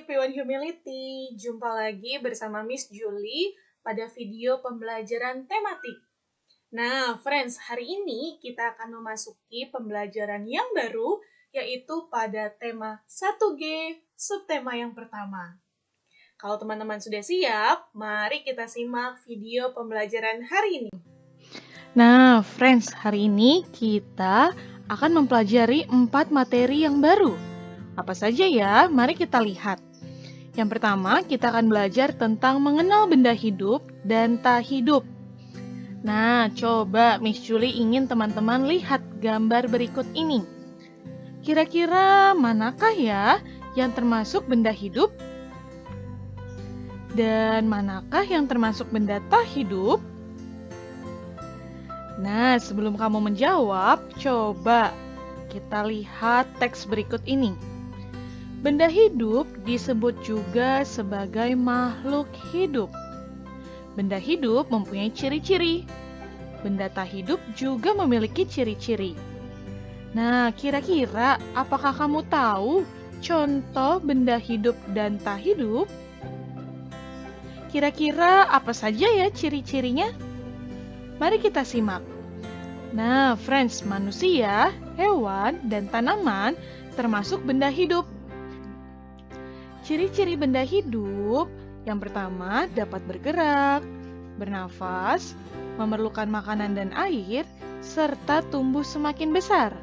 P1 Humility. Jumpa lagi bersama Miss Julie pada video pembelajaran tematik. Nah, friends, hari ini kita akan memasuki pembelajaran yang baru, yaitu pada tema 1G, subtema yang pertama. Kalau teman-teman sudah siap, mari kita simak video pembelajaran hari ini. Nah, friends, hari ini kita akan mempelajari 4 materi yang baru. Apa saja ya? Mari kita lihat. Yang pertama, kita akan belajar tentang mengenal benda hidup dan tak hidup. Nah, coba Miss Julie ingin teman-teman lihat gambar berikut ini. Kira-kira manakah ya yang termasuk benda hidup? Dan manakah yang termasuk benda tak hidup? Nah, sebelum kamu menjawab, coba kita lihat teks berikut ini. Benda hidup disebut juga sebagai makhluk hidup. Benda hidup mempunyai ciri-ciri. Benda tak hidup juga memiliki ciri-ciri. Nah, kira-kira apakah kamu tahu contoh benda hidup dan tak hidup? Kira-kira apa saja ya ciri-cirinya? Mari kita simak. Nah, friends, manusia, hewan, dan tanaman termasuk benda hidup. Ciri-ciri benda hidup yang pertama dapat bergerak, bernafas, memerlukan makanan dan air, serta tumbuh semakin besar.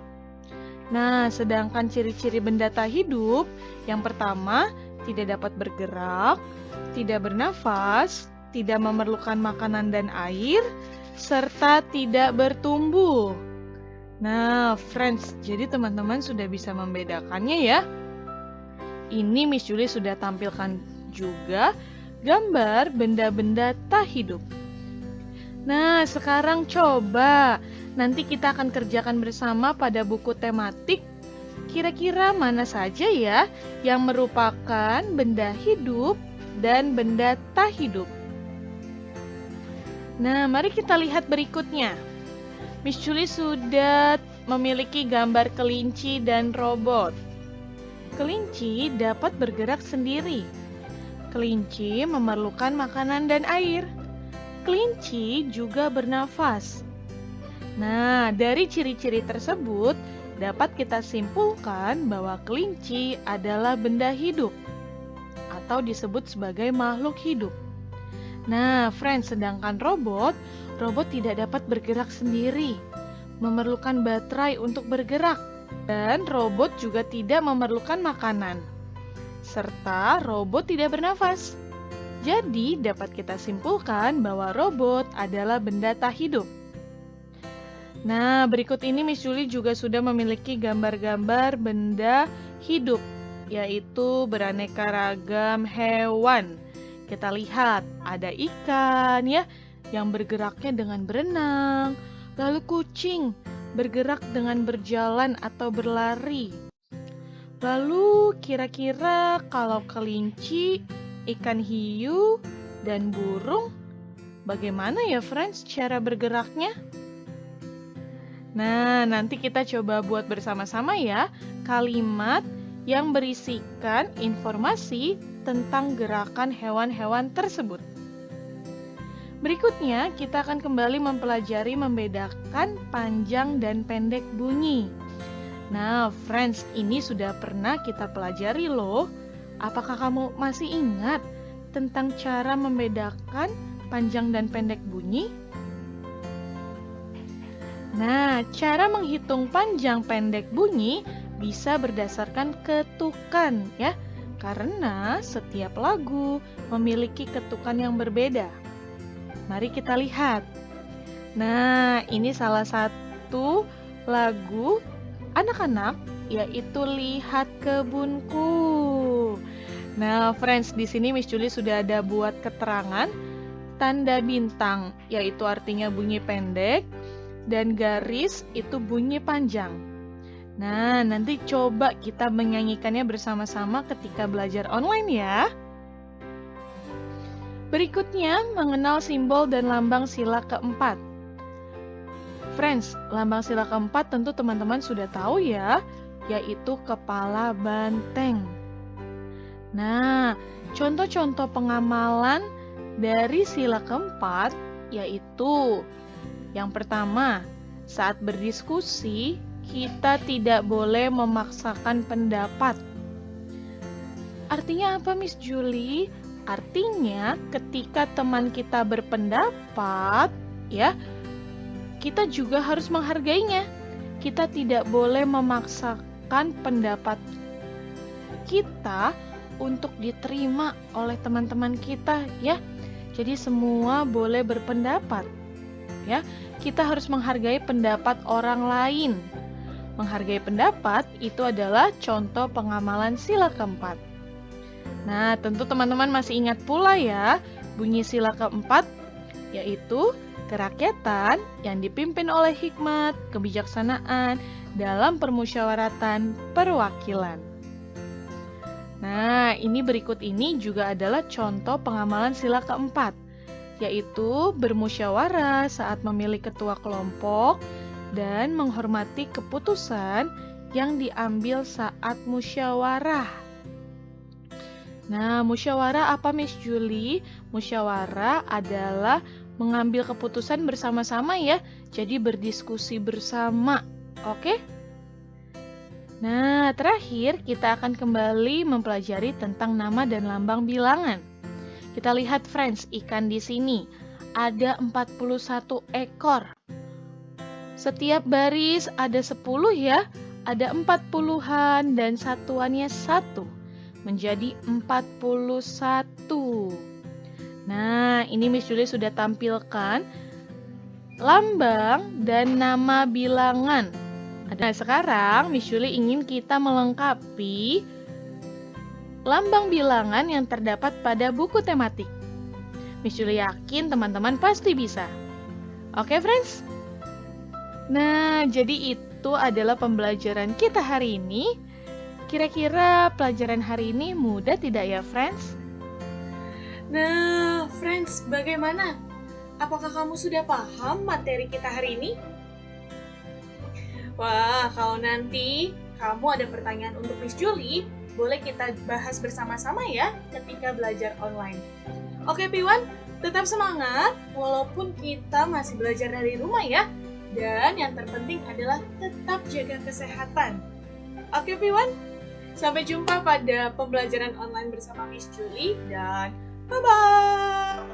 Nah, sedangkan ciri-ciri benda tak hidup yang pertama tidak dapat bergerak, tidak bernafas, tidak memerlukan makanan dan air, serta tidak bertumbuh. Nah, friends, jadi teman-teman sudah bisa membedakannya ya. Ini Miss Julie sudah tampilkan juga gambar benda-benda tak hidup. Nah, sekarang coba nanti kita akan kerjakan bersama pada buku tematik. Kira-kira mana saja ya yang merupakan benda hidup dan benda tak hidup? Nah, mari kita lihat berikutnya. Miss Julie sudah memiliki gambar kelinci dan robot. Kelinci dapat bergerak sendiri. Kelinci memerlukan makanan dan air. Kelinci juga bernafas. Nah, dari ciri-ciri tersebut dapat kita simpulkan bahwa kelinci adalah benda hidup atau disebut sebagai makhluk hidup. Nah, friends, sedangkan robot tidak dapat bergerak sendiri, memerlukan baterai untuk bergerak. Dan robot juga tidak memerlukan makanan, serta robot tidak bernafas. Jadi, dapat kita simpulkan bahwa robot adalah benda tak hidup. Nah, berikut ini Miss Julie juga sudah memiliki gambar-gambar benda hidup, yaitu beraneka ragam hewan. Kita lihat, ada ikan ya, yang bergeraknya dengan berenang, lalu kucing bergerak dengan berjalan atau berlari. Lalu kira-kira kalau kelinci, ikan hiu, dan burung, bagaimana ya friends cara bergeraknya? Nah, nanti kita coba buat bersama-sama ya kalimat yang berisikan informasi tentang gerakan hewan-hewan tersebut. Berikutnya, kita akan kembali mempelajari membedakan panjang dan pendek bunyi. Nah, friends, ini sudah pernah kita pelajari loh. Apakah kamu masih ingat tentang cara membedakan panjang dan pendek bunyi? Nah, cara menghitung panjang pendek bunyi bisa berdasarkan ketukan ya, karena setiap lagu memiliki ketukan yang berbeda. Mari kita lihat. Nah, ini salah satu lagu anak-anak, yaitu Lihat Kebunku. Nah, friends, di sini Miss Julie sudah ada buat keterangan tanda bintang, yaitu artinya bunyi pendek, dan garis itu bunyi panjang. Nah, nanti coba kita menyanyikannya bersama-sama ketika belajar online ya. Berikutnya, mengenal simbol dan lambang sila keempat. Friends, lambang sila keempat tentu teman-teman sudah tahu ya, yaitu kepala banteng. Nah, contoh-contoh pengamalan dari sila keempat yaitu yang pertama, saat berdiskusi, kita tidak boleh memaksakan pendapat. Artinya apa, Miss Julie? Artinya ketika teman kita berpendapat, ya, kita juga harus menghargainya. Kita tidak boleh memaksakan pendapat kita untuk diterima oleh teman-teman kita, ya. Jadi semua boleh berpendapat, ya. Kita harus menghargai pendapat orang lain. Menghargai pendapat itu adalah contoh pengamalan sila keempat. Nah, tentu teman-teman masih ingat pula ya bunyi sila keempat, yaitu kerakyatan yang dipimpin oleh hikmat, kebijaksanaan dalam permusyawaratan perwakilan. Nah, ini berikut ini juga adalah contoh pengamalan sila keempat, yaitu bermusyawarah saat memilih ketua kelompok dan menghormati keputusan yang diambil saat musyawarah. Nah, musyawarah apa, Miss Julie? Musyawarah adalah mengambil keputusan bersama-sama ya, jadi berdiskusi bersama, oke? Nah, terakhir kita akan kembali mempelajari tentang nama dan lambang bilangan. Kita lihat friends, ikan di sini ada 41 ekor. Setiap baris ada 10 ya, ada 40-an dan satuannya 1, menjadi 41. Nah, ini Miss Julie sudah tampilkan lambang dan nama bilangan. Nah, sekarang Miss Julie ingin kita melengkapi lambang bilangan yang terdapat pada buku tematik. Miss Julie yakin teman-teman pasti bisa. Oke, friends? Nah, jadi itu adalah pembelajaran kita hari ini. Kira-kira pelajaran hari ini mudah tidak ya, friends? Nah, friends, bagaimana? Apakah kamu sudah paham materi kita hari ini? Wah, kalau nanti kamu ada pertanyaan untuk Miss Julie, boleh kita bahas bersama-sama ya ketika belajar online. Oke, Piwan, tetap semangat walaupun kita masih belajar dari rumah ya. Dan yang terpenting adalah tetap jaga kesehatan. Oke, Piwan, sampai jumpa pada pembelajaran online bersama Miss Julie dan bye-bye!